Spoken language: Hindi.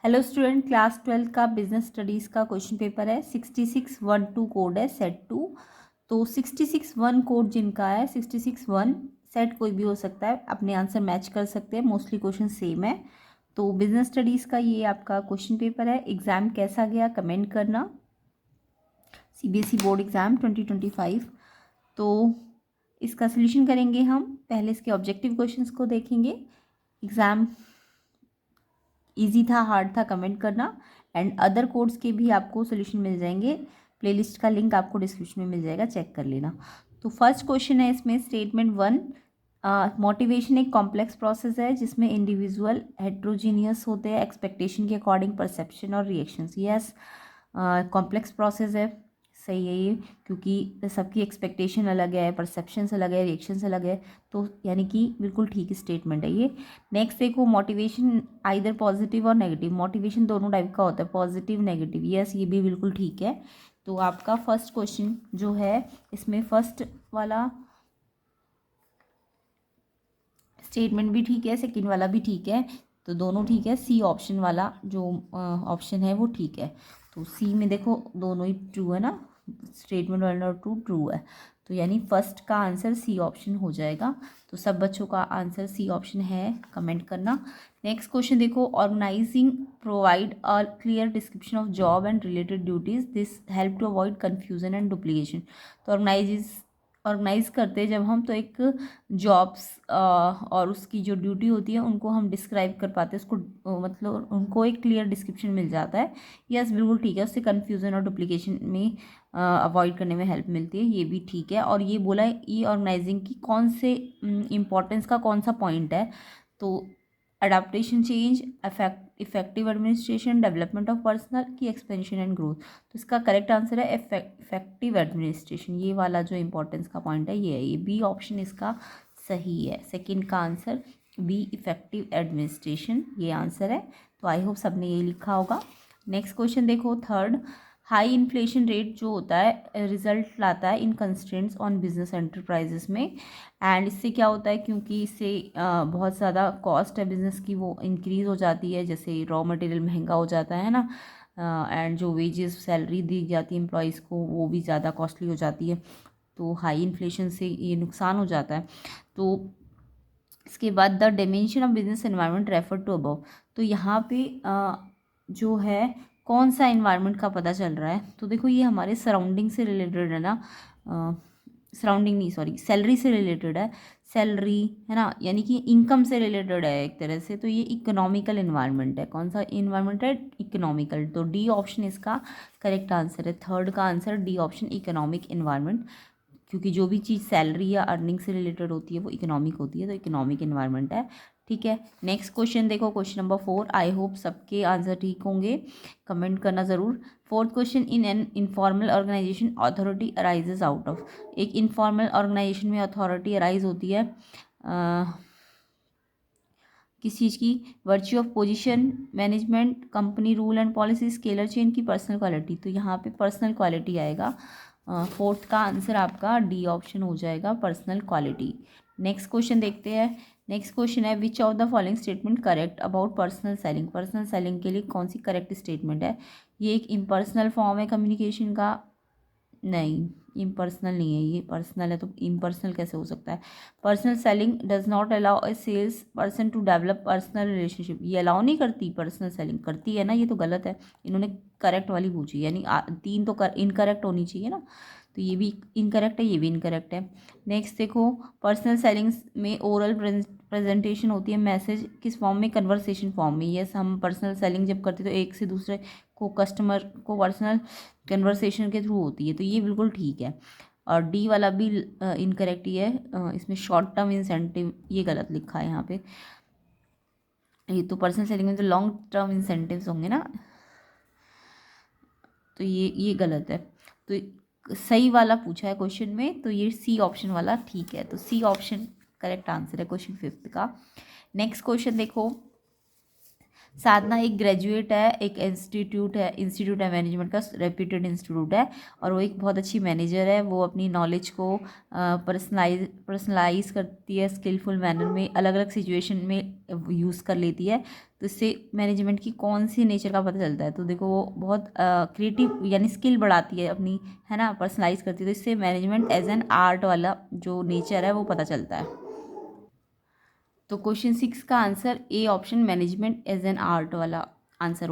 हेलो स्टूडेंट, क्लास 12 का बिजनेस स्टडीज़ का क्वेश्चन पेपर है। 6612 कोड है सेट 2। तो 66 कोड जिनका है, 66 सेट कोई भी हो सकता है, अपने आंसर मैच कर सकते हैं, मोस्टली क्वेश्चन सेम है। तो बिजनेस स्टडीज़ का ये आपका क्वेश्चन पेपर है। एग्ज़ाम कैसा गया कमेंट करना। CBSE board exam 2025। तो इसका सोल्यूशन करेंगे हम। पहले इसके ऑब्जेक्टिव क्वेश्चंस को देखेंगे। एग्ज़ाम इजी था, हार्ड था, कमेंट करना। एंड अदर कोड्स के भी आपको सोल्यूशन मिल जाएंगे। प्लेलिस्ट का लिंक आपको डिस्क्रिप्शन में मिल जाएगा, चेक कर लेना। तो फर्स्ट क्वेश्चन है इसमें स्टेटमेंट 1। मोटिवेशन एक कॉम्प्लेक्स प्रोसेस है जिसमें इंडिविजुअल हेट्रोजीनियस होते हैं एक्सपेक्टेशन के अकॉर्डिंग परसेप्शन और रिएक्शंस। यस, कॉम्प्लेक्स प्रोसेस है, सही है ये, क्योंकि सबकी एक्सपेक्टेशन अलग है, परसेप्शंस अलग है, रिएक्शंस अलग है। तो यानी कि बिल्कुल ठीक स्टेटमेंट है ये। नेक्स्ट देखो, मोटिवेशन आइदर पॉजिटिव और नेगेटिव। मोटिवेशन दोनों टाइप का होता है, पॉजिटिव नेगेटिव। यस, ये भी बिल्कुल ठीक है। तो आपका फर्स्ट क्वेश्चन जो है इसमें फर्स्ट वाला स्टेटमेंट भी ठीक है, सेकंड वाला भी ठीक है, तो दोनों ठीक है। सी ऑप्शन वाला जो ऑप्शन है वो ठीक है। तो सी में देखो दोनों ही ट्रू है ना, स्टेटमेंट 1 और 2 ट्रू है। तो यानी फर्स्ट का आंसर सी ऑप्शन हो जाएगा। तो सब बच्चों का आंसर सी ऑप्शन है, कमेंट करना। नेक्स्ट क्वेश्चन देखो, organising provide a clear description of job and related duties, this help to avoid confusion and duplication. तो ऑर्गेनाइज करते हैं जब हम, तो एक जॉब्स और उसकी जो ड्यूटी होती है उनको हम डिस्क्राइब कर पाते हैं, उसको मतलब उनको एक क्लियर डिस्क्रिप्शन मिल जाता है। यस, बिल्कुल ठीक है, उससे कन्फ्यूज़न और डुप्लीकेशन में अवॉइड करने में हेल्प मिलती है, ये भी ठीक है। और ये बोला है ई ऑर्गेनाइजिंग की कौन से इम्पोर्टेंस का कौन सा पॉइंट है, तो adaptation, change, effective administration, development of personal की एक्सपेंशन एंड ग्रोथ। तो इसका करेक्ट आंसर है इफेक्टिव एडमिनिस्ट्रेशन। ये वाला जो इंपॉर्टेंस का पॉइंट है ये है, ये बी ऑप्शन इसका सही है। सेकंड का आंसर बी इफेक्टिव एडमिनिस्ट्रेशन, ये आंसर है। तो आई होप सबने ये लिखा होगा। नेक्स्ट क्वेश्चन देखो, थर्ड। हाई इन्फ्लेशन रेट जो होता है रिजल्ट लाता है इन कंस्ट्रेंट्स ऑन बिजनेस एंटरप्राइजेस में। एंड इससे क्या होता है, क्योंकि इससे बहुत ज़्यादा कॉस्ट है बिज़नेस की वो इंक्रीज़ हो जाती है, जैसे रॉ मटेरियल महंगा हो जाता है ना, एंड जो वेजेस सैलरी दी जाती है एम्प्लॉयज़ को वो भी ज़्यादा कॉस्टली हो जाती है। तो हाई इन्फ्लेशन से ये नुकसान हो जाता है। तो इसके बाद the dimension of business environment refer to above. तो यहाँ पे जो है कौन सा इन्वायरमेंट का पता चल रहा है, तो देखो ये हमारे सराउंडिंग से रिलेटेड है ना, सराउंडिंग नहीं सॉरी सैलरी से रिलेटेड है। सैलरी है ना, यानी कि इनकम से रिलेटेड है एक तरह से। तो ये इकोनॉमिकल इन्वायरमेंट है। कौन सा इन्वायरमेंट है, इकोनॉमिकल। तो डी ऑप्शन इसका करेक्ट आंसर है। थर्ड का answer D option, economic environment, क्योंकि जो भी चीज़ सैलरी या अर्निंग से रिलेटेड होती है वो इकोनॉमिक होती है, तो इकोनॉमिक इन्वायरमेंट है। ठीक है, नेक्स्ट क्वेश्चन देखो, क्वेश्चन नंबर 4। आई होप सबके आंसर ठीक होंगे, कमेंट करना ज़रूर। Fourth question, in an informal organisation authority arises out of. एक इनफॉर्मल ऑर्गेनाइजेशन में अथॉरिटी अराइज होती है किस चीज़ की, virtue of position, management, company rule and policy, scalar chain की पर्सनल क्वालिटी। तो यहाँ पे पर्सनल क्वालिटी आएगा। फोर्थ का आंसर आपका डी ऑप्शन हो जाएगा, पर्सनल क्वालिटी। नेक्स्ट क्वेश्चन देखते हैं। नेक्स्ट क्वेश्चन है, which of the following statement correct about personal selling. Personal selling के लिए कौन सी करेक्ट स्टेटमेंट है। ये एक इम्पर्सनल फॉर्म है कम्युनिकेशन का, नहीं इम्पर्सनल नहीं है, ये पर्सनल है, तो इम्पर्सनल कैसे हो सकता है। Personal selling does not allow a sales person to develop personal relationship. ये अलाउ नहीं करती, पर्सनल सेलिंग करती है ना, ये तो गलत है। इन्होंने करेक्ट वाली पूछी, यानी तीन तो इनकरेक्ट होनी चाहिए ना, तो ये भी इनकरेक्ट है, ये भी इनकरेक्ट है। नेक्स्ट देखो, पर्सनल सेलिंग्स में ओरल प्रेजेंटेशन होती है, मैसेज किस फॉर्म में, कन्वर्सेशन फॉर्म में। यस, हम पर्सनल सेलिंग जब करते तो एक से दूसरे को कस्टमर को पर्सनल कन्वर्सेशन के थ्रू होती है, तो ये बिल्कुल ठीक है। और डी वाला भी इनकरेक्ट ही है, इसमें शॉर्ट टर्म इंसेंटिव ये गलत लिखा है यहाँ पे। ये तो पर्सनल सेलिंग में तो लॉन्ग टर्म इंसेंटिव्स होंगे ना, तो ये गलत है। तो सही वाला पूछा है क्वेश्चन में, तो ये सी ऑप्शन वाला ठीक है। तो सी ऑप्शन करेक्ट आंसर है क्वेश्चन 5 का। नेक्स्ट क्वेश्चन देखो, साधना एक ग्रेजुएट है, एक इंस्टीट्यूट है मैनेजमेंट का, रेप्यूटेड इंस्टीट्यूट है, और वो एक बहुत अच्छी मैनेजर है। वो अपनी नॉलेज को पर्सनलाइज करती है, स्किलफुल मैनर में अलग अलग सिचुएशन में यूज़ कर लेती है। तो इससे मैनेजमेंट की कौन सी नेचर का पता चलता है, तो देखो वो बहुत क्रिएटिव यानी स्किल बढ़ाती है अपनी, है ना, पर्सनलाइज करती है। तो इससे मैनेजमेंट एज एन आर्ट वाला जो नेचर है वो पता चलता है। तो क्वेश्चन 6 का answer A option, management as an art वाला आंसर